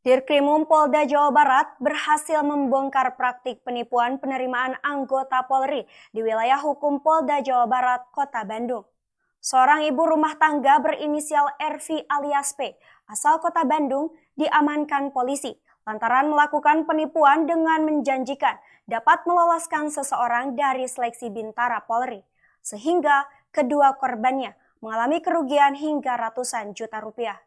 Dirkrimum Polda Jawa Barat berhasil membongkar praktik penipuan penerimaan anggota Polri di wilayah hukum Polda Jawa Barat, Kota Bandung. Seorang ibu rumah tangga berinisial RV alias P, asal Kota Bandung, diamankan polisi lantaran melakukan penipuan dengan menjanjikan dapat meloloskan seseorang dari seleksi Bintara Polri, sehingga kedua korbannya mengalami kerugian hingga ratusan juta rupiah.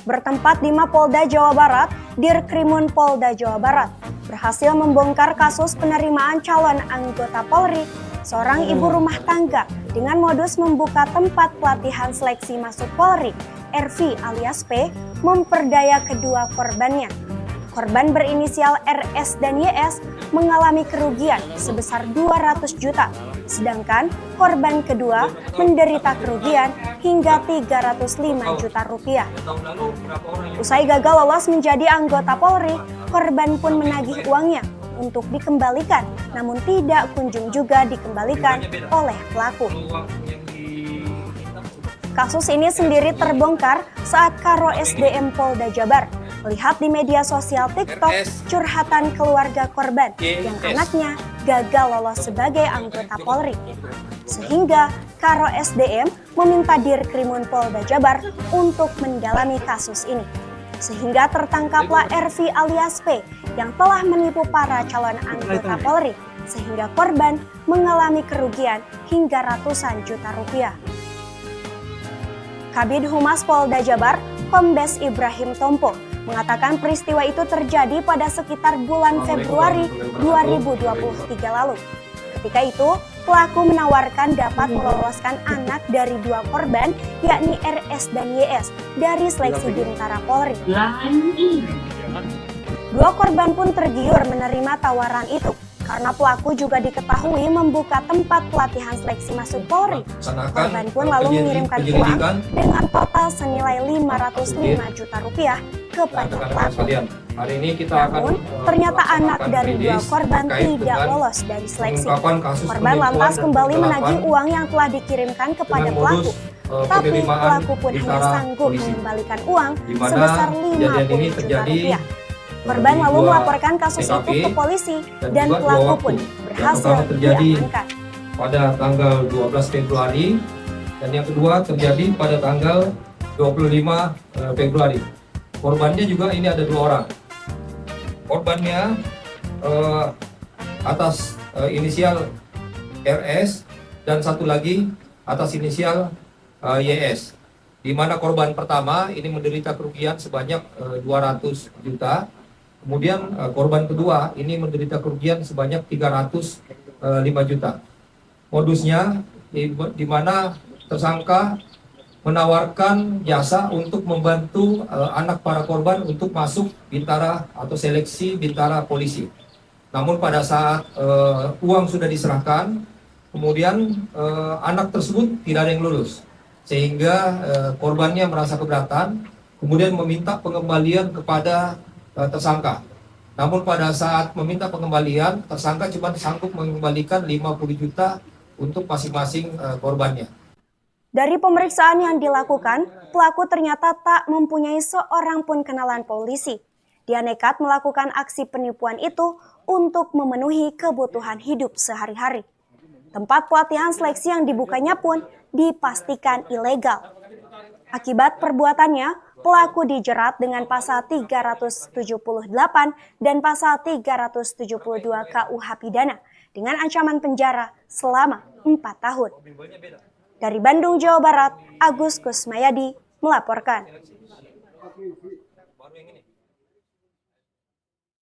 Bertempat di Mapolda Jawa Barat, Dirkrimun Polda Jawa Barat berhasil membongkar kasus penerimaan calon anggota Polri, seorang ibu rumah tangga dengan modus membuka tempat pelatihan seleksi masuk Polri, RV alias P, memperdaya kedua korbannya. Korban berinisial RS dan YS mengalami kerugian sebesar 200 juta, sedangkan korban kedua menderita kerugian hingga 305 juta rupiah. Usai gagal lolos menjadi anggota Polri, korban pun menagih uangnya untuk dikembalikan, namun tidak kunjung juga dikembalikan oleh pelaku. Kasus ini sendiri terbongkar saat Karo SDM Polda Jabar melihat di media sosial TikTok curhatan keluarga korban yang anaknya gagal lolos sebagai anggota Polri. Sehingga Karo SDM meminta Dirkrimun Polda Jabar untuk mendalami kasus ini. Sehingga tertangkaplah RV alias P yang telah menipu para calon anggota Polri, sehingga korban mengalami kerugian hingga ratusan juta rupiah. Kabid Humas Polda Jabar, Kombes Ibrahim Tompo, mengatakan peristiwa itu terjadi pada sekitar bulan Februari 2023 lalu. Ketika itu, pelaku menawarkan dapat meloloskan anak dari dua korban, yakni RS dan YS, dari seleksi Bintara Polri. Dua korban pun tergiur menerima tawaran itu, karena pelaku juga diketahui membuka tempat pelatihan seleksi masuk Polri. Korban pun lalu mengirimkan uang dengan total senilai 505 juta rupiah kepada pelaku. Namun, ternyata anak dari dua korban tidak lolos dari seleksi. Korban lantas kembali menagih uang yang telah dikirimkan kepada pelaku. Tapi pelaku pun hanya sanggup mengembalikan uang sebesar 50 juta rupiah. Korban lalu melaporkan kasus itu ke polisi dan pelaku pun berhasil diamankan. Pada tanggal 12 Februari dan yang kedua terjadi pada tanggal 25 Februari. Korbannya juga ini ada dua orang. Korbannya atas inisial RS dan satu lagi atas inisial YS. Di mana korban pertama ini menderita kerugian sebanyak 200 juta. Kemudian korban kedua ini menderita kerugian sebanyak 305 juta. Modusnya di mana tersangka menawarkan jasa untuk membantu anak para korban untuk masuk Bintara atau seleksi Bintara Polisi. Namun pada saat uang sudah diserahkan, kemudian anak tersebut tidak ada yang lulus. Sehingga korbannya merasa keberatan, kemudian meminta pengembalian kepada tersangka. Namun pada saat meminta pengembalian, tersangka cuma sanggup mengembalikan 50 juta untuk masing-masing korbannya. Dari pemeriksaan yang dilakukan, pelaku ternyata tak mempunyai seorang pun kenalan polisi. Dia nekat melakukan aksi penipuan itu untuk memenuhi kebutuhan hidup sehari-hari. Tempat pelatihan seleksi yang dibukanya pun dipastikan ilegal. Akibat perbuatannya, pelaku dijerat dengan pasal 378 dan pasal 372 KUH Pidana dengan ancaman penjara selama 4 tahun. Dari Bandung, Jawa Barat, Agus Kusmayadi melaporkan.